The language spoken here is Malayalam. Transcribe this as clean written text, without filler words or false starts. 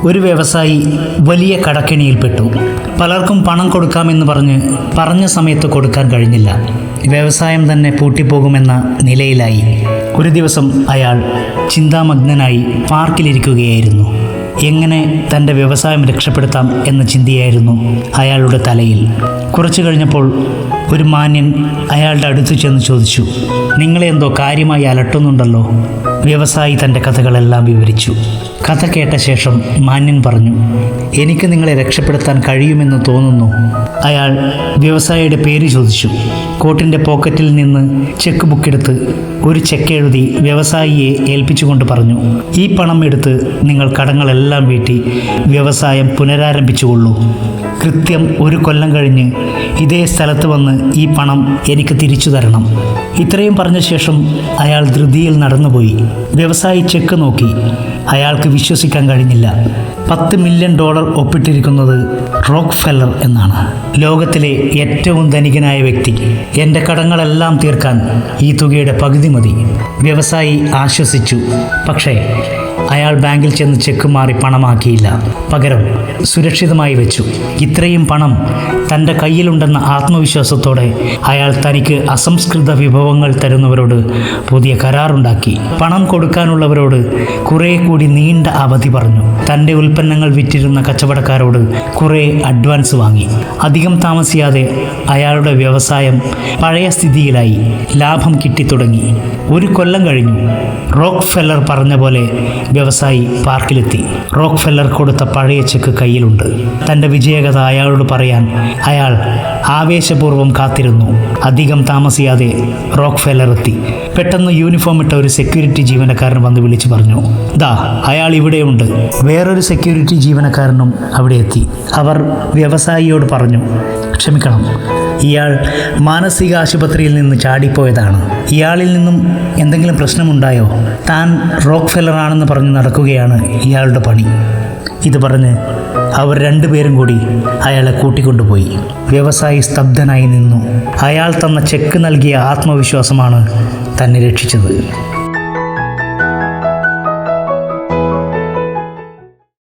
ഒരു വ്യവസായി വലിയ കടക്കെണിയിൽപ്പെട്ടു. പലർക്കും പണം കൊടുക്കാമെന്ന് പറഞ്ഞ സമയത്ത് കൊടുക്കാൻ കഴിഞ്ഞില്ല. വ്യവസായം തന്നെ പൂട്ടിപ്പോകുമെന്ന നിലയിലായി. ഒരു ദിവസം അയാൾ ചിന്താമഗ്നനായി പാർക്കിലിരിക്കുകയായിരുന്നു. എങ്ങനെ തൻ്റെ വ്യവസായം രക്ഷപ്പെടുത്താം എന്ന ചിന്തയായിരുന്നു അയാളുടെ തലയിൽ. കുറച്ചു കഴിഞ്ഞപ്പോൾ ഒരു മാന്യൻ അയാളുടെ അടുത്ത് ചെന്ന് ചോദിച്ചു, "നിങ്ങളെ എന്തോ കാര്യമായി അലട്ടുന്നുണ്ടല്ലോ?" വ്യവസായി തൻ്റെ കഥകളെല്ലാം വിവരിച്ചു. കഥ കേട്ട ശേഷം മാന്യൻ പറഞ്ഞു, "എനിക്ക് നിങ്ങളെ രക്ഷപ്പെടുത്താൻ കഴിയുമെന്ന് തോന്നുന്നു." അയാൾ വ്യവസായിയുടെ പേര് ചോദിച്ചു. കോട്ടിൻ്റെ പോക്കറ്റിൽ നിന്ന് ചെക്ക് ബുക്കെടുത്ത് ഒരു ചെക്ക് എഴുതി വ്യവസായിയെ ഏൽപ്പിച്ചുകൊണ്ട് പറഞ്ഞു, "ഈ പണം എടുത്ത് നിങ്ങൾ കടങ്ങളെല്ലാം വീട്ടി വ്യവസായം പുനരാരംഭിച്ചുകൊള്ളൂ. കൃത്യം 1 കൊല്ലം കഴിഞ്ഞ് ഇതേ സ്ഥലത്ത് വന്ന് ഈ പണം എനിക്ക് തിരിച്ചു തരണം." ഇത്രയും പറഞ്ഞ ശേഷം അയാൾ ധൃതിയിൽ നടന്നുപോയി. വ്യവസായി ചെക്ക് നോക്കി. അയാൾക്ക് വിശ്വസിക്കാൻ കഴിഞ്ഞില്ല. $10 മില്യൺ ഒപ്പിട്ടിരിക്കുന്നത് റോക്ക്ഫെല്ലർ എന്നാണ്. ലോകത്തിലെ ഏറ്റവും ധനികനായ വ്യക്തി. എൻ്റെ കടങ്ങളെല്ലാം തീർക്കാൻ ഈ തുകയുടെ പകുതി മതി. വ്യവസായി ആശ്വസിച്ചു. പക്ഷേ അയാൾ ബാങ്കിൽ ചെന്ന് ചെക്ക് മാറി പണമാക്കിയില്ല. പകരം സുരക്ഷിതമായി വെച്ചു. ഇത്രയും പണം തൻ്റെ കയ്യിലുണ്ടെന്ന ആത്മവിശ്വാസത്തോടെ അയാൾ തനിക്ക് അസംസ്കൃത വിഭവങ്ങൾ തരുന്നവരോട് പുതിയ കരാറുണ്ടാക്കി. പണം കൊടുക്കാനുള്ളവരോട് കുറേ കൂടി നീണ്ട അവധി പറഞ്ഞു. തൻ്റെ ഉൽപ്പന്നങ്ങൾ വിറ്റിരുന്ന കച്ചവടക്കാരോട് കുറേ അഡ്വാൻസ് വാങ്ങി. അധികം താമസിയാതെ അയാളുടെ വ്യവസായം പഴയ സ്ഥിതിയിലായി. ലാഭം കിട്ടിത്തുടങ്ങി. 1 കൊല്ലം കഴിഞ്ഞു. റോക്ക്ഫെല്ലർ പറഞ്ഞ പോലെ വ്യവസായി പാർക്കിലെത്തി. റോക്ക്ഫെല്ലർ കൊടുത്ത പഴയ ചെക്ക് കയ്യിലുണ്ട്. തൻ്റെ വിജയകഥ അയാളോട് പറയാൻ അയാൾ ആവേശപൂർവ്വം കാത്തിരുന്നു. അധികം താമസിയാതെ റോക്ക്ഫെല്ലർ എത്തി. പെട്ടെന്ന് യൂണിഫോം ഇട്ട ഒരു സെക്യൂരിറ്റി ജീവനക്കാരൻ വന്ന് വിളിച്ചു പറഞ്ഞു, "ദാ അയാൾ ഇവിടെയുണ്ട്." വേറൊരു സെക്യൂരിറ്റി ജീവനക്കാരനും അവിടെ എത്തി. അവർ വ്യവസായിയോട് പറഞ്ഞു, "ക്ഷമിക്കണം, ഇയാൾ മാനസിക ആശുപത്രിയിൽ നിന്ന് ചാടിപ്പോയതാണ്. ഇയാളിൽ നിന്നും എന്തെങ്കിലും പ്രശ്നമുണ്ടായോ? താൻ റോക്ക്ഫെല്ലർ ആണെന്ന് പറഞ്ഞ് നടക്കുകയാണ് ഇയാളുടെ പണി." ഇത് പറഞ്ഞ് അവർ 2 പേരും കൂടി അയാളെ കൂട്ടിക്കൊണ്ടുപോയി. വ്യവസായി സ്തബ്ധനായി നിന്നു. അയാൾ തന്ന ചെക്ക് നൽകിയ ആത്മവിശ്വാസമാണ് തന്നെ രക്ഷിച്ചത്.